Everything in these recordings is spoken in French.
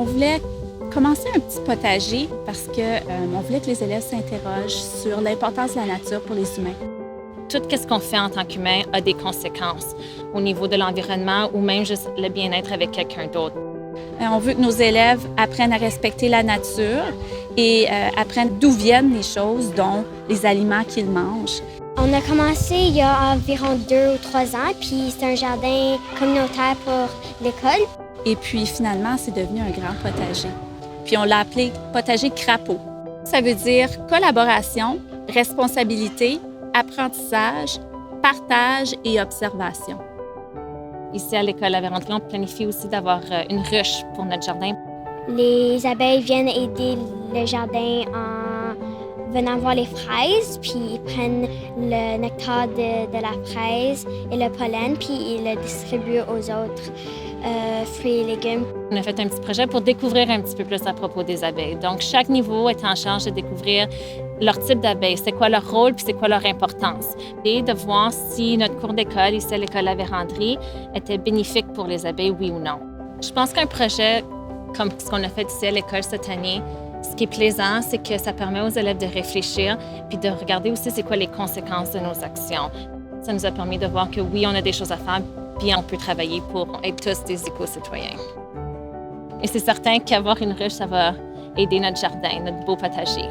On voulait commencer un petit potager parce qu'on voulait que les élèves s'interrogent sur l'importance de la nature pour les humains. Tout ce qu'on fait en tant qu'humain a des conséquences au niveau de l'environnement ou même juste le bien-être avec quelqu'un d'autre. On veut que nos élèves apprennent à respecter la nature et apprennent d'où viennent les choses, dont les aliments qu'ils mangent. On a commencé il y a environ 2 ou 3 ans, puis c'est un jardin communautaire pour l'école. Et puis finalement, c'est devenu un grand potager. Puis on l'a appelé potager crapaud. Ça veut dire collaboration, responsabilité, apprentissage, partage et observation. Ici, à l'école La Vérandrie, on planifie aussi d'avoir une ruche pour notre jardin. Les abeilles viennent aider le jardin en venant voir les fraises, puis ils prennent le nectar de la fraise et le pollen, puis ils le distribuent aux autres fruits et légumes. On a fait un petit projet pour découvrir un petit peu plus à propos des abeilles. Donc, chaque niveau est en charge de découvrir leur type d'abeilles, c'est quoi leur rôle puis c'est quoi leur importance. Et de voir si notre cours d'école, ici à l'école La Vérandrie, était bénéfique pour les abeilles, oui ou non. Je pense qu'un projet comme ce qu'on a fait ici à l'école cette année, ce qui est plaisant, c'est que ça permet aux élèves de réfléchir puis de regarder aussi c'est quoi les conséquences de nos actions. Ça nous a permis de voir que oui, on a des choses à faire puis on peut travailler pour être tous des éco-citoyens. Et c'est certain qu'avoir une ruche, ça va aider notre jardin, notre beau potager.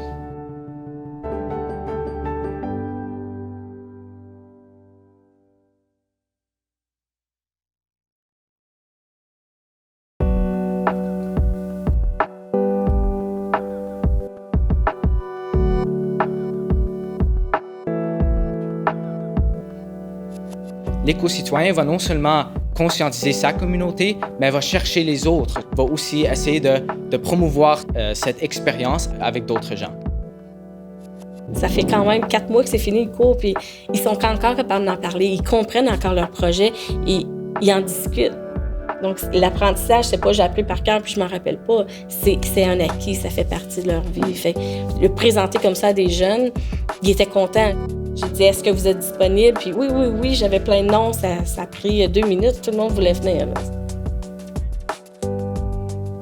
L'éco-citoyen va non seulement conscientiser sa communauté, mais va chercher les autres, va aussi essayer de promouvoir cette expérience avec d'autres gens. Ça fait quand même 4 mois que c'est fini le cours, puis ils sont encore capables d'en parler, ils comprennent encore leur projet et ils en discutent. Donc l'apprentissage, c'est pas j'ai appris par cœur puis je m'en rappelle pas, c'est un acquis, ça fait partie de leur vie. Fait le présenter comme ça à des jeunes, ils étaient contents. J'ai dit, est-ce que vous êtes disponible? Puis oui, j'avais plein de noms, ça a pris 2 minutes, tout le monde voulait venir. Là.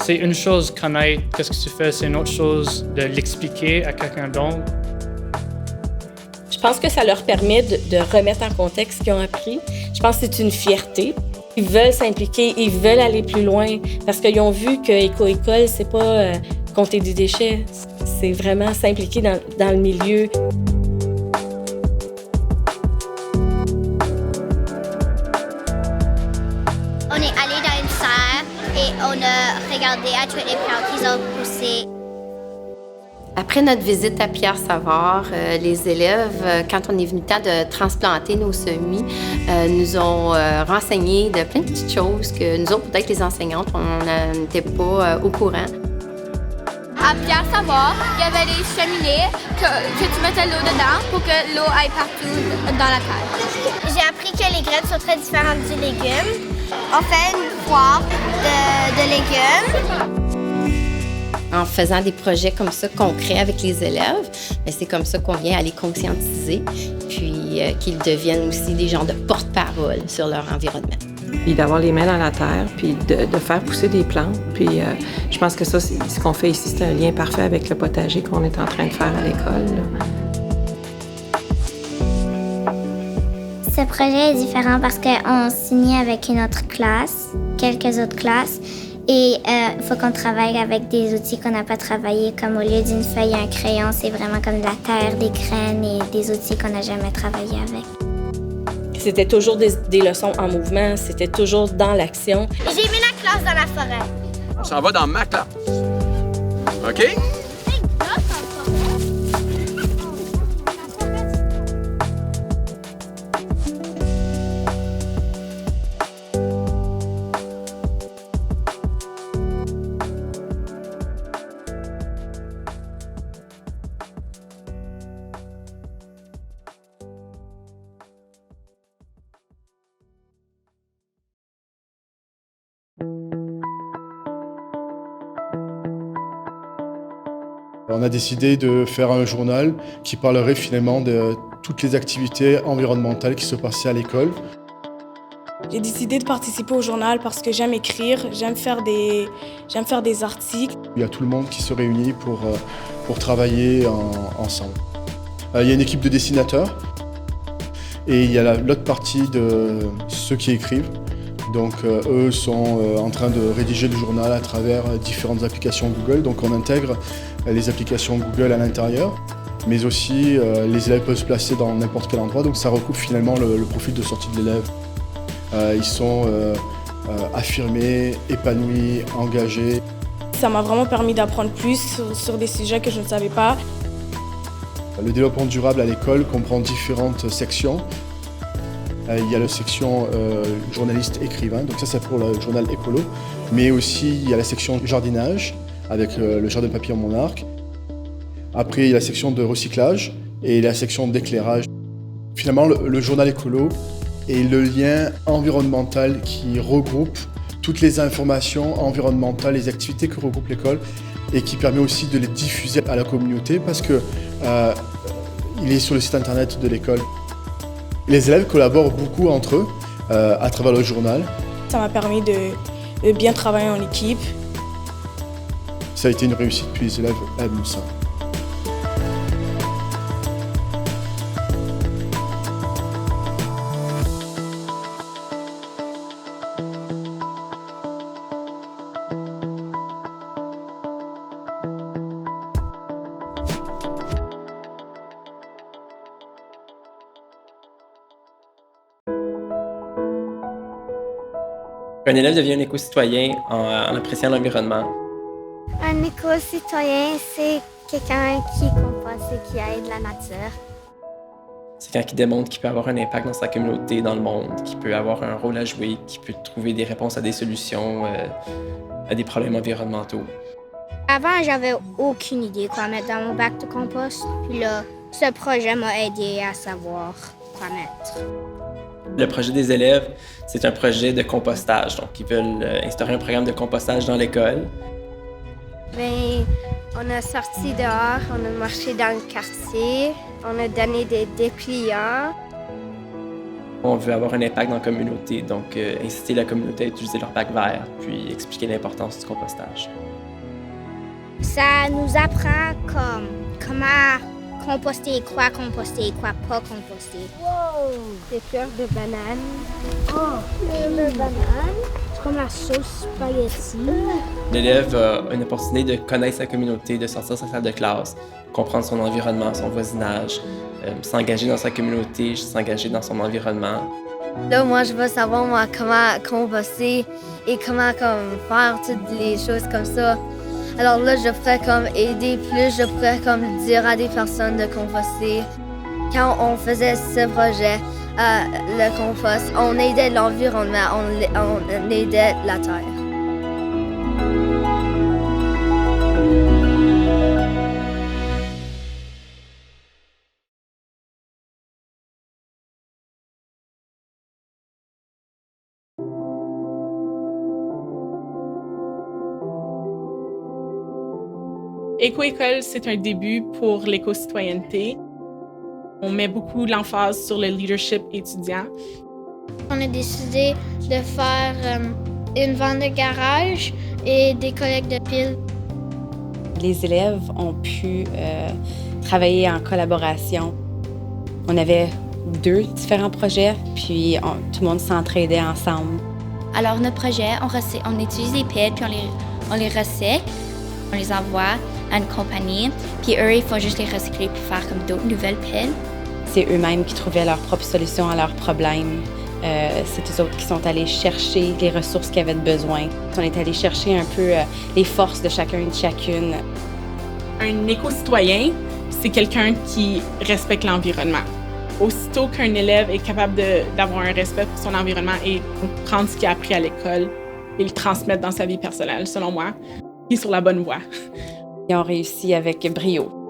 C'est une chose connaître qu'est-ce que tu fais, c'est une autre chose de l'expliquer à quelqu'un d'autre. Je pense que ça leur permet de remettre en contexte ce qu'ils ont appris. Je pense que c'est une fierté. Ils veulent s'impliquer, ils veulent aller plus loin parce qu'ils ont vu que Éco-École, c'est pas compter des déchets, c'est vraiment s'impliquer dans le milieu. On est allé dans une serre et on a regardé à toutes les plantes qu'ils ont poussées. Après notre visite à Pierre-Savard, les élèves, quand on est venu le temps de transplanter nos semis, nous ont renseigné de plein de petites choses que nous autres, peut-être les enseignantes, on n'était pas au courant. À Pierre-Savard, il y avait des cheminées que tu mettais l'eau dedans pour que l'eau aille partout dans la terre. J'ai appris que les graines sont très différentes du légume. On fait une foire de légumes. En faisant des projets comme ça, concrets avec les élèves, c'est comme ça qu'on vient à les conscientiser, puis qu'ils deviennent aussi des gens de porte-parole sur leur environnement. Puis d'avoir les mains dans la terre, puis de faire pousser des plantes. Puis je pense que ça, ce qu'on fait ici, c'est un lien parfait avec le potager qu'on est en train de faire à l'école. Ce projet est différent parce qu'on signe avec une autre classe, quelques autres classes, et il faut qu'on travaille avec des outils qu'on n'a pas travaillé, comme au lieu d'une feuille et un crayon, c'est vraiment comme de la terre, des graines et des outils qu'on n'a jamais travaillé avec. C'était toujours des leçons en mouvement, c'était toujours dans l'action. J'ai mis la classe dans la forêt. On s'en va dans ma classe. OK? On a décidé de faire un journal qui parlerait finalement de toutes les activités environnementales qui se passaient à l'école. J'ai décidé de participer au journal parce que j'aime écrire, j'aime faire des articles. Il y a tout le monde qui se réunit pour travailler ensemble. Il y a une équipe de dessinateurs et il y a l'autre partie de ceux qui écrivent. Donc eux sont en train de rédiger le journal à travers différentes applications Google. Donc on intègre les applications Google à l'intérieur, mais aussi les élèves peuvent se placer dans n'importe quel endroit. Donc ça recoupe finalement le profil de sortie de l'élève. Ils sont affirmés, épanouis, engagés. Ça m'a vraiment permis d'apprendre plus sur des sujets que je ne savais pas. Le développement durable à l'école comprend différentes sections. Il y a la section journaliste-écrivain, donc ça c'est pour le journal écolo. Mais aussi il y a la section jardinage avec le jardin papillon Monarque. Après il y a la section de recyclage et la section d'éclairage. Finalement le journal écolo est le lien environnemental qui regroupe toutes les informations environnementales, les activités que regroupe l'école et qui permet aussi de les diffuser à la communauté parce que il est sur le site internet de l'école. Les élèves collaborent beaucoup entre eux à travers le journal. Ça m'a permis de bien travailler en équipe. Ça a été une réussite, puis les élèves aiment ça. Un élève devient un éco-citoyen en appréciant l'environnement. Un éco-citoyen, c'est quelqu'un qui composte et qui aide la nature. C'est quelqu'un qui démontre qu'il peut avoir un impact dans sa communauté, dans le monde, qui peut avoir un rôle à jouer, qui peut trouver des réponses à des solutions, à des problèmes environnementaux. Avant, j'avais aucune idée quoi mettre dans mon bac de compost. Puis là, ce projet m'a aidé à savoir quoi mettre. Le projet des élèves, c'est un projet de compostage. Donc, ils veulent instaurer un programme de compostage dans l'école. Bien, on a sorti dehors, on a marché dans le quartier, on a donné des dépliants. On veut avoir un impact dans la communauté, donc inciter la communauté à utiliser leur bac vert, puis expliquer l'importance du compostage. Ça nous apprend comment composter, quoi pas composter. Wow! Des fleurs de banane. Oh, fleurs de banane. C'est comme la sauce spaghetti. L'élève a une opportunité de connaître sa communauté, de sortir de sa salle de classe, comprendre son environnement, son voisinage, s'engager dans sa communauté, s'engager dans son environnement. Là, moi, je veux savoir comment composter et comment faire toutes les choses comme ça. Alors là, je pourrais aider plus, je pourrais dire à des personnes de composter. Quand on faisait ce projet, le compost, on aidait l'environnement, on aidait la terre. Éco-école, c'est un début pour l'éco-citoyenneté. On met beaucoup l'emphase sur le leadership étudiant. On a décidé de faire une vente de garage et des collectes de piles. Les élèves ont pu travailler en collaboration. On avait 2 différents projets, puis tout le monde s'entraidait ensemble. Alors, notre projet, on utilise les piles, puis on les recycle, on les envoie à une compagnie, puis eux, ils font juste les recycler puis faire comme d'autres nouvelles piles. C'est eux-mêmes qui trouvaient leur propre solution à leurs problèmes. C'est eux autres qui sont allés chercher les ressources qu'ils avaient besoin. On est allé chercher un peu les forces de chacun et de chacune. Un éco-citoyen, c'est quelqu'un qui respecte l'environnement. Aussitôt qu'un élève est capable d'avoir un respect pour son environnement et prendre ce qu'il a appris à l'école et le transmettre dans sa vie personnelle, selon moi, il est sur la bonne voie. Ils ont réussi avec brio.